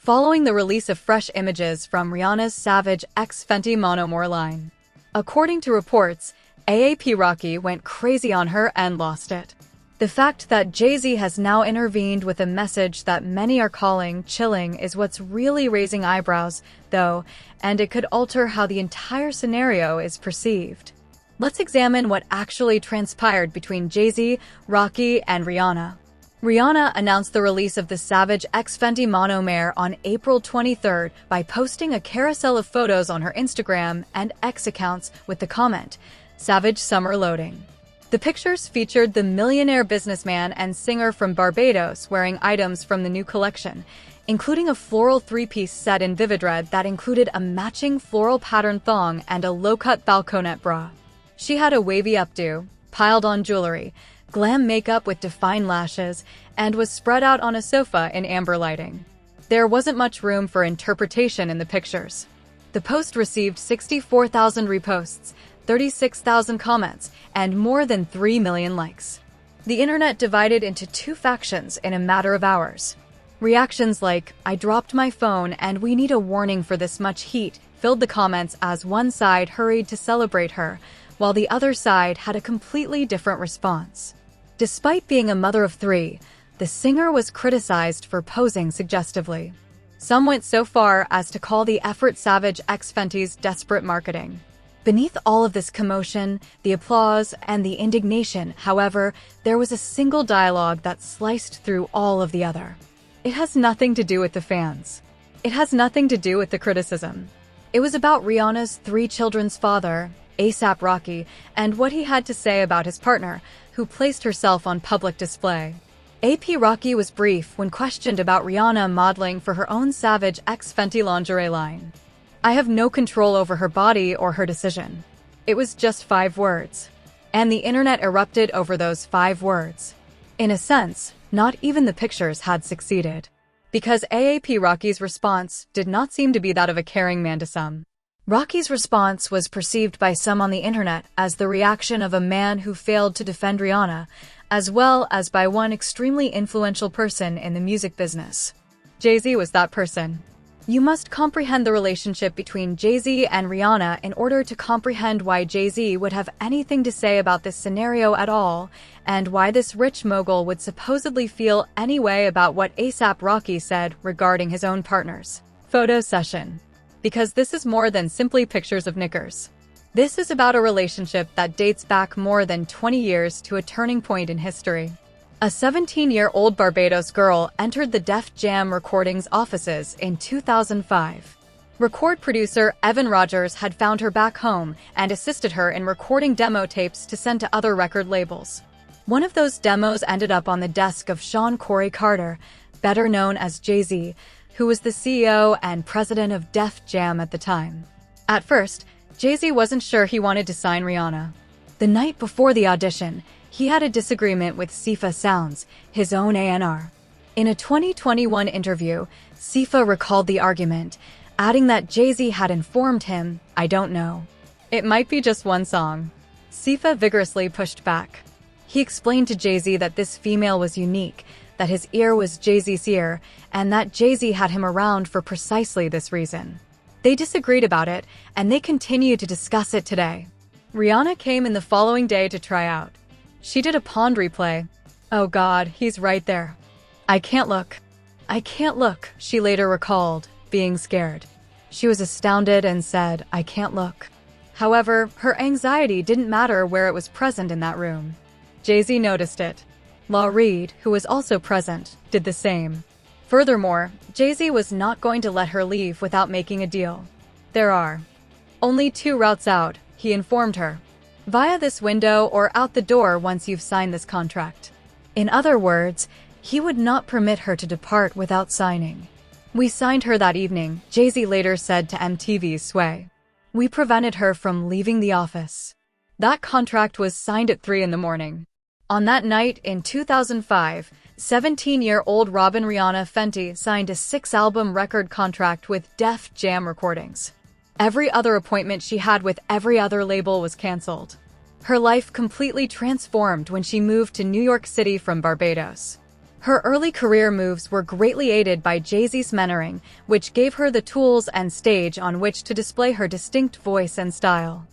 following the release of fresh images from Rihanna's Savage X Fenty Monomore line. According to reports, A$AP Rocky went crazy on her and lost it. The fact that Jay-Z has now intervened with a message that many are calling chilling is what's really raising eyebrows, though, and it could alter how the entire scenario is perceived. Let's examine what actually transpired between Jay-Z, Rocky, and Rihanna. Rihanna announced the release of the Savage X Fenty Monomare on April 23rd by posting a carousel of photos on her Instagram and X accounts with the comment, "Savage Summer Loading." The pictures featured the millionaire businessman and singer from Barbados wearing items from the new collection, including a floral three-piece set in vivid red that included a matching floral pattern thong and a low-cut balconette bra. She had a wavy updo, piled-on jewelry, glam makeup with defined lashes, and was spread out on a sofa in amber lighting. There wasn't much room for interpretation in the pictures. The post received 64,000 reposts, 36,000 comments, and more than 3 million likes. The internet divided into two factions in a matter of hours. Reactions like, "I dropped my phone and we need a warning for this much heat," filled the comments as one side hurried to celebrate her, while the other side had a completely different response. Despite being a mother of three, the singer was criticized for posing suggestively. Some went so far as to call the effort Savage X Fenty's desperate marketing. Beneath all of this commotion, the applause, and the indignation, however, there was a single dialogue that sliced through all of the other. It has nothing to do with the fans. It has nothing to do with the criticism. It was about Rihanna's three children's father, A$AP Rocky, and what he had to say about his partner, who placed herself on public display. A$AP Rocky was brief when questioned about Rihanna modeling for her own Savage X Fenty lingerie line. "I have no control over her body or her decision." It was just 5 words. And the internet erupted over those 5 words. In a sense, not even the pictures had succeeded. Because A$AP Rocky's response did not seem to be that of a caring man to some. Rocky's response was perceived by some on the internet as the reaction of a man who failed to defend Rihanna, as well as by one extremely influential person in the music business. Jay-Z was that person. You must comprehend the relationship between Jay-Z and Rihanna in order to comprehend why Jay-Z would have anything to say about this scenario at all, and why this rich mogul would supposedly feel any way about what A$AP Rocky said regarding his own partners. Photo session. Because this is more than simply pictures of knickers. This is about a relationship that dates back more than 20 years to a turning point in history. A 17-year-old Barbados girl entered the Def Jam Recordings offices in 2005. Record producer Evan Rogers had found her back home and assisted her in recording demo tapes to send to other record labels. One of those demos ended up on the desk of Sean Corey Carter, better known as Jay-Z, who was the CEO and president of Def Jam at the time. At first, Jay-Z wasn't sure he wanted to sign Rihanna. The night before the audition, he had a disagreement with Sifa Sounds, his own A&R. In a 2021 interview, Sifa recalled the argument, adding that Jay-Z had informed him, "I don't know. It might be just one song." Sifa vigorously pushed back. He explained to Jay-Z that this female was unique, that his ear was Jay-Z's ear, and that Jay-Z had him around for precisely this reason. They disagreed about it, and they continue to discuss it today. Rihanna came in the following day to try out. She did a pond replay. "Oh God, he's right there. I can't look. I can't look," she later recalled, being scared. She was astounded and said, "I can't look." However, her anxiety didn't matter where it was present in that room. Jay-Z noticed it. Law Reed, who was also present, did the same. Furthermore, Jay-Z was not going to let her leave without making a deal. "There are only 2 routes out," he informed her. "Via this window or out the door once you've signed this contract." In other words, he would not permit her to depart without signing. "We signed her that evening," Jay-Z later said to MTV's Sway. "We prevented her from leaving the office. That contract was signed at 3 in the morning." On that night in 2005, 17-year-old Robin Rihanna Fenty signed a 6-album record contract with Def Jam Recordings. Every other appointment she had with every other label was canceled. Her life completely transformed when she moved to New York City from Barbados. Her early career moves were greatly aided by Jay-Z's mentoring, which gave her the tools and stage on which to display her distinct voice and style.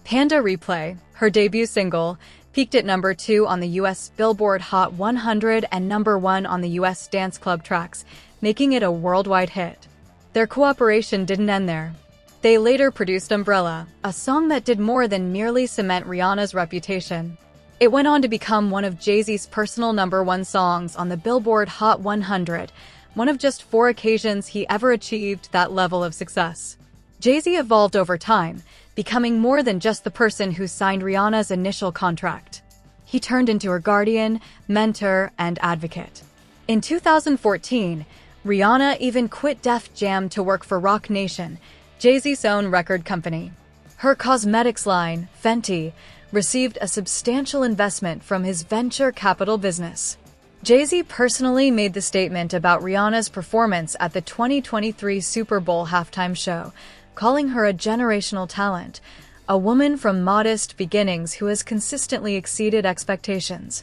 Panda Replay, her debut single, peaked at number 2 on the US Billboard Hot 100 and number 1 on the US Dance Club Tracks, making it a worldwide hit. Their cooperation didn't end there. They later produced Umbrella, a song that did more than merely cement Rihanna's reputation. It went on to become one of Jay-Z's personal number 1 songs on the Billboard Hot 100, one of just 4 occasions he ever achieved that level of success. Jay-Z evolved over time, becoming more than just the person who signed Rihanna's initial contract. He turned into her guardian, mentor, and advocate. In 2014, Rihanna even quit Def Jam to work for Roc Nation, Jay-Z's own record company. Her cosmetics line, Fenty, received a substantial investment from his venture capital business. Jay-Z personally made the statement about Rihanna's performance at the 2023 Super Bowl halftime show, calling her a generational talent, a woman from modest beginnings who has consistently exceeded expectations,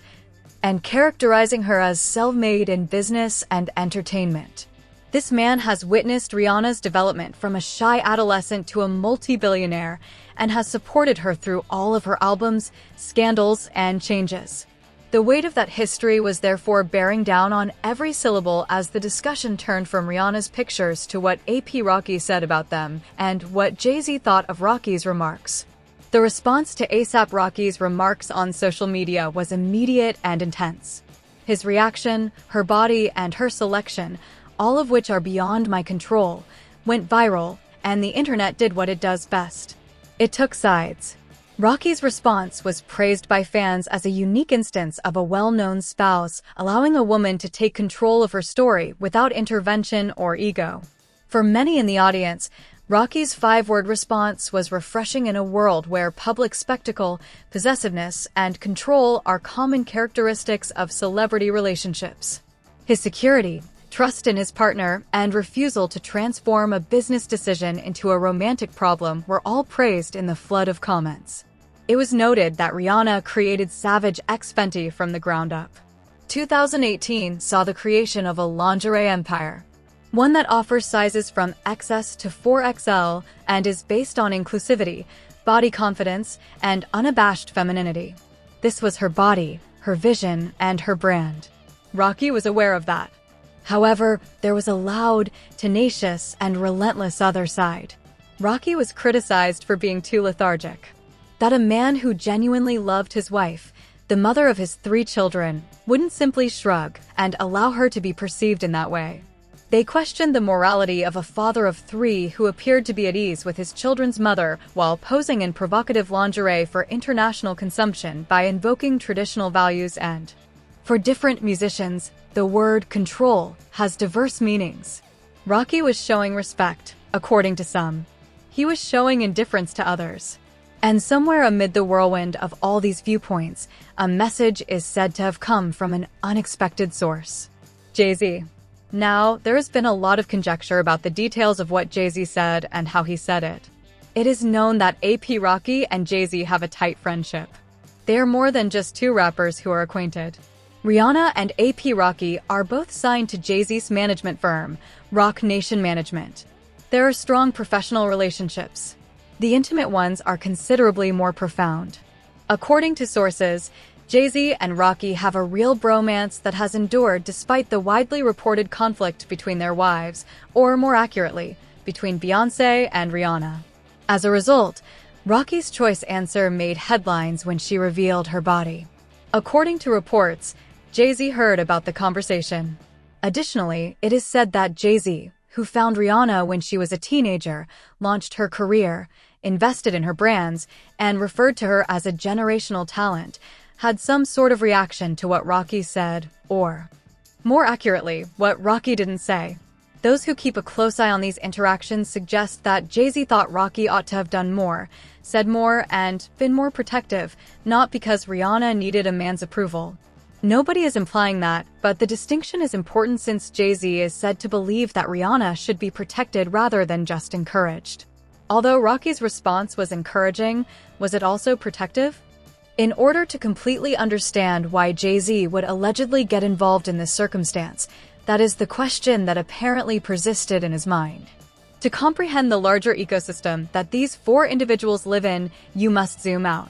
and characterizing her as self-made in business and entertainment. This man has witnessed Rihanna's development from a shy adolescent to a multi-billionaire and has supported her through all of her albums, scandals, and changes. The weight of that history was therefore bearing down on every syllable as the discussion turned from Rihanna's pictures to what AP Rocky said about them and what Jay-Z thought of Rocky's remarks. The response to A$AP Rocky's remarks on social media was immediate and intense. His reaction, her body, and her selection, all of which are beyond my control, went viral, and the internet did what it does best. It took sides. Rocky's response was praised by fans as a unique instance of a well-known spouse allowing a woman to take control of her story without intervention or ego. For many in the audience, Rocky's 5-word response was refreshing in a world where public spectacle, possessiveness, and control are common characteristics of celebrity relationships. His security, trust in his partner, and refusal to transform a business decision into a romantic problem were all praised in the flood of comments. It was noted that Rihanna created Savage X Fenty from the ground up. 2018 saw the creation of a lingerie empire, one that offers sizes from XS to 4XL and is based on inclusivity, body confidence, and unabashed femininity. This was her body, her vision, and her brand. Rocky was aware of that. However, there was a loud, tenacious, and relentless other side. Rocky was criticized for being too lethargic. That a man who genuinely loved his wife, the mother of his 3 children, wouldn't simply shrug and allow her to be perceived in that way. They questioned the morality of a father of 3 who appeared to be at ease with his children's mother while posing in provocative lingerie for international consumption by invoking traditional values and, for different musicians, the word control has diverse meanings. Rocky was showing respect, according to some. He was showing indifference to others. And somewhere amid the whirlwind of all these viewpoints, a message is said to have come from an unexpected source. Jay-Z. Now, there has been a lot of conjecture about the details of what Jay-Z said and how he said it. It is known that AP Rocky and Jay-Z have a tight friendship. They are more than just 2 rappers who are acquainted. Rihanna and AP Rocky are both signed to Jay-Z's management firm, Roc Nation Management. There are strong professional relationships. The intimate ones are considerably more profound. According to sources, Jay-Z and Rocky have a real bromance that has endured despite the widely reported conflict between their wives, or more accurately, between Beyoncé and Rihanna. As a result, Rocky's choice answer made headlines when she revealed her body. According to reports, Jay-Z heard about the conversation. Additionally, it is said that Jay-Z, who found Rihanna when she was a teenager, launched her career, invested in her brands, and referred to her as a generational talent, had some sort of reaction to what Rocky said, or, more accurately, what Rocky didn't say. Those who keep a close eye on these interactions suggest that Jay-Z thought Rocky ought to have done more, said more, and been more protective, not because Rihanna needed a man's approval. Nobody is implying that, but the distinction is important since Jay-Z is said to believe that Rihanna should be protected rather than just encouraged. Although Rocky's response was encouraging, was it also protective? In order to completely understand why Jay-Z would allegedly get involved in this circumstance, that is the question that apparently persisted in his mind. To comprehend the larger ecosystem that these four individuals live in, you must zoom out.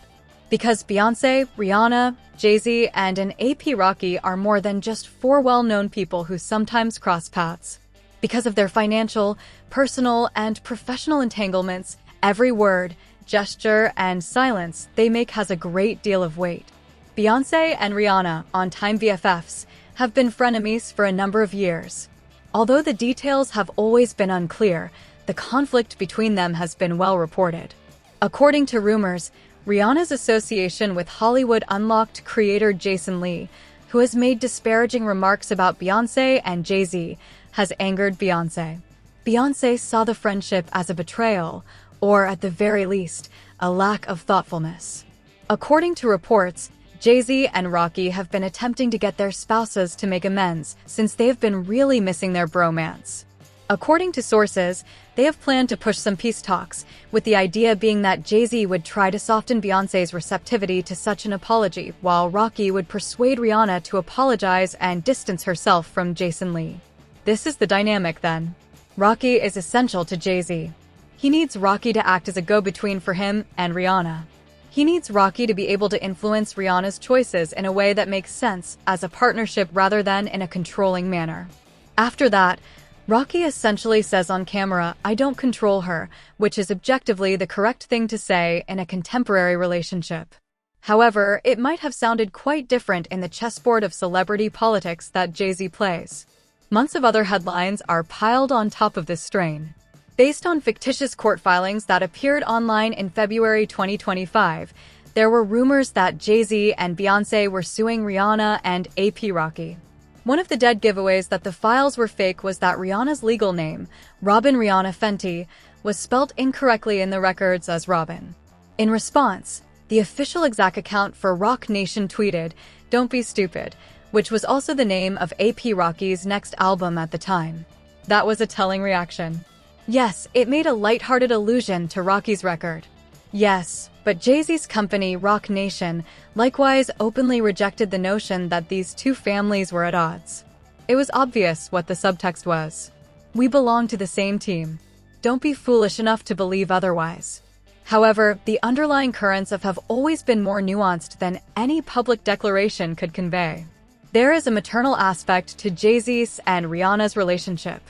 Because Beyoncé, Rihanna, Jay-Z, and an AP Rocky are more than just four well-known people who sometimes cross paths. Because of their financial, personal, and professional entanglements, every word, gesture, and silence they make has a great deal of weight. Beyoncé and Rihanna, on Time BFFs, have been frenemies for a number of years. Although the details have always been unclear, the conflict between them has been well reported. According to rumors, Rihanna's association with Hollywood Unlocked creator Jason Lee, who has made disparaging remarks about Beyoncé and Jay-Z, has angered Beyoncé. Beyoncé saw the friendship as a betrayal, or at the very least, a lack of thoughtfulness. According to reports, Jay-Z and Rocky have been attempting to get their spouses to make amends since they have been really missing their bromance. According to sources, they have planned to push some peace talks, with the idea being that Jay-Z would try to soften Beyoncé's receptivity to such an apology, while Rocky would persuade Rihanna to apologize and distance herself from Jason Lee. This is the dynamic then. Rocky is essential to Jay-Z. He needs Rocky to act as a go-between for him and Rihanna. He needs Rocky to be able to influence Rihanna's choices in a way that makes sense as a partnership rather than in a controlling manner. After that, Rocky essentially says on camera, "I don't control her," which is objectively the correct thing to say in a contemporary relationship. However, it might have sounded quite different in the chessboard of celebrity politics that Jay-Z plays. Months of other headlines are piled on top of this strain. Based on fictitious court filings that appeared online in February 2025, there were rumors that Jay-Z and Beyoncé were suing Rihanna and AP Rocky. One of the dead giveaways that the files were fake was that Rihanna's legal name, Robin Rihanna Fenty, was spelt incorrectly in the records as Robin. In response, the official exec account for Roc Nation tweeted, "Don't be stupid," which was also the name of AP Rocky's next album at the time. That was a telling reaction. Yes, it made a lighthearted allusion to Rocky's record. Yes, but Jay-Z's company, Roc Nation, likewise openly rejected the notion that these two families were at odds. It was obvious what the subtext was. We belong to the same team. Don't be foolish enough to believe otherwise. However, the underlying currents have always been more nuanced than any public declaration could convey. There is a maternal aspect to Jay-Z's and Rihanna's relationship.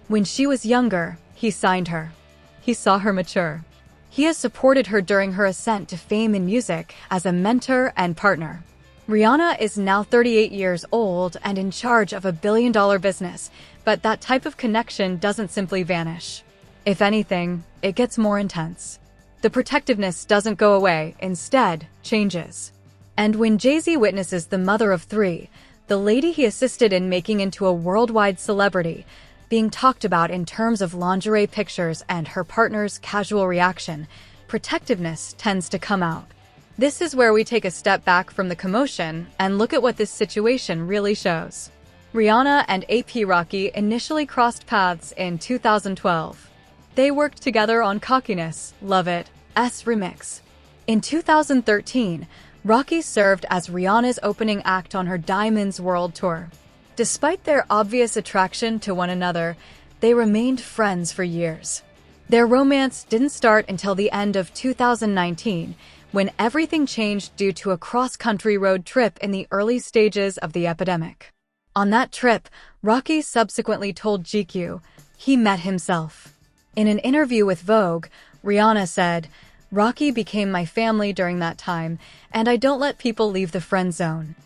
When she was younger, he signed her. He saw her mature. He has supported her during her ascent to fame in music as a mentor and partner. Rihanna is now 38 years old and in charge of a billion-dollar business, but that type of connection doesn't simply vanish. If anything, it gets more intense. The protectiveness doesn't go away, instead, changes. And when Jay-Z witnesses the mother of three, the lady he assisted in making into a worldwide celebrity, being talked about in terms of lingerie pictures and her partner's casual reaction, protectiveness tends to come out. This is where we take a step back from the commotion and look at what this situation really shows. Rihanna and AP Rocky initially crossed paths in 2012. They worked together on Cockiness, Love It,'s remix. In 2013, Rocky served as Rihanna's opening act on her Diamonds World Tour. Despite their obvious attraction to one another, they remained friends for years. Their romance didn't start until the end of 2019, when everything changed due to a cross-country road trip in the early stages of the epidemic. On that trip, Rocky subsequently told GQ he met himself. In an interview with Vogue, Rihanna said, "Rocky became my family during that time, and I don't let people leave the friend zone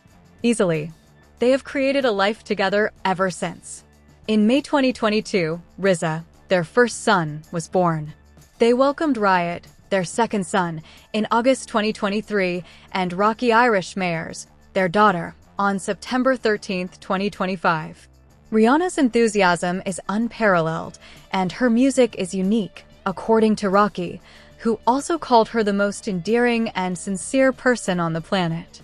easily." They have created a life together ever since. In May 2022, Riza, their first son, was born. They welcomed Riot, their second son, in August 2023, and Rocky Irish Mayers, their daughter, on September 13, 2025. Rihanna's enthusiasm is unparalleled, and her music is unique, according to Rocky, who also called her the most endearing and sincere person on the planet.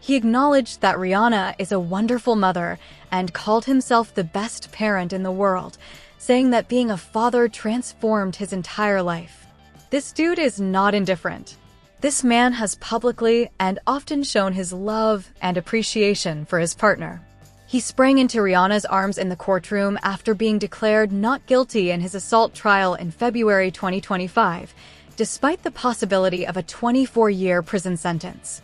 He acknowledged that Rihanna is a wonderful mother and called himself the best parent in the world, saying that being a father transformed his entire life. This dude is not indifferent. This man has publicly and often shown his love and appreciation for his partner. He sprang into Rihanna's arms in the courtroom after being declared not guilty in his assault trial in February 2025, despite the possibility of a 24-year prison sentence.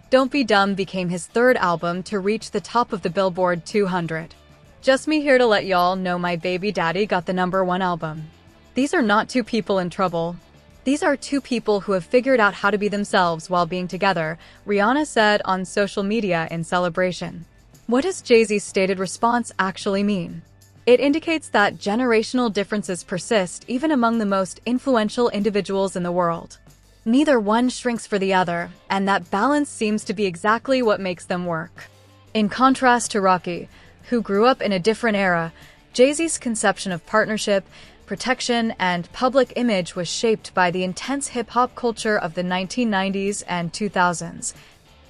Don't Be Dumb became his third album to reach the top of the Billboard 200. Just me here to let y'all know my baby daddy got the #1 album. These are not two people in trouble. These are two people who have figured out how to be themselves while being together, Rihanna said on social media in celebration. What does Jay-Z's stated response actually mean? It indicates that generational differences persist even among the most influential individuals in the world. Neither one shrinks for the other, and that balance seems to be exactly what makes them work. In contrast to Rocky, who grew up in a different era, Jay-Z's conception of partnership, protection, and public image was shaped by the intense hip-hop culture of the 1990s and 2000s,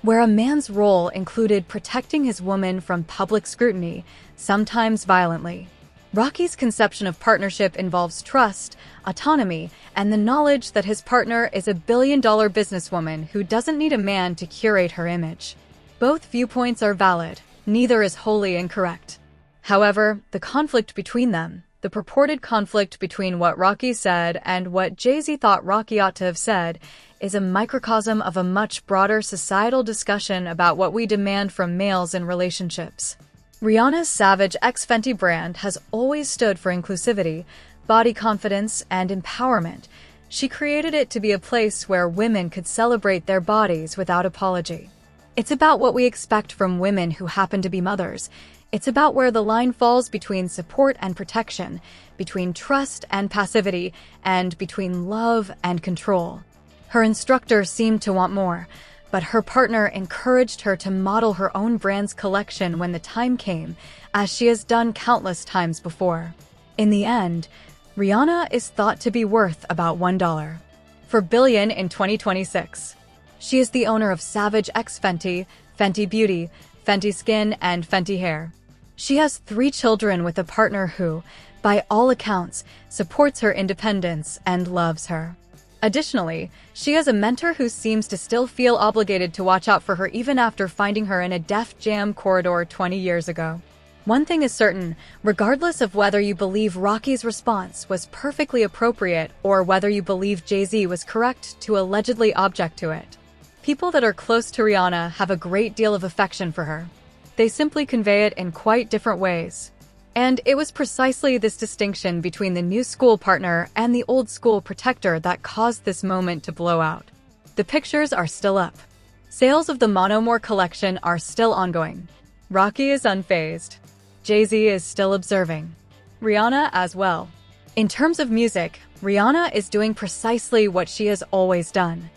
where a man's role included protecting his woman from public scrutiny, sometimes violently. Rocky's conception of partnership involves trust, autonomy, and the knowledge that his partner is a billion-dollar businesswoman who doesn't need a man to curate her image. Both viewpoints are valid, neither is wholly incorrect. However, the conflict between them, the purported conflict between what Rocky said and what Jay-Z thought Rocky ought to have said, is a microcosm of a much broader societal discussion about what we demand from males in relationships. Rihanna's Savage X Fenty brand has always stood for inclusivity, body confidence, and empowerment. She created it to be a place where women could celebrate their bodies without apology. It's about what we expect from women who happen to be mothers. It's about where the line falls between support and protection, between trust and passivity, and between love and control. Her instructor seemed to want more, but her partner encouraged her to model her own brand's collection when the time came, as she has done countless times before. In the end, Rihanna is thought to be worth about $1 billion in 2026. She is the owner of Savage X Fenty, Fenty Beauty, Fenty Skin, and Fenty Hair. She has 3 children with a partner who, by all accounts, supports her independence and loves her. Additionally, she has a mentor who seems to still feel obligated to watch out for her even after finding her in a Def Jam corridor 20 years ago. One thing is certain, regardless of whether you believe Rocky's response was perfectly appropriate or whether you believe Jay-Z was correct to allegedly object to it, people that are close to Rihanna have a great deal of affection for her. They simply convey it in quite different ways. And it was precisely this distinction between the new school partner and the old school protector that caused this moment to blow out. The pictures are still up. Sales of the Monomore collection are still ongoing. Rocky is unfazed. Jay-Z is still observing. Rihanna as well. In terms of music, Rihanna is doing precisely what she has always done.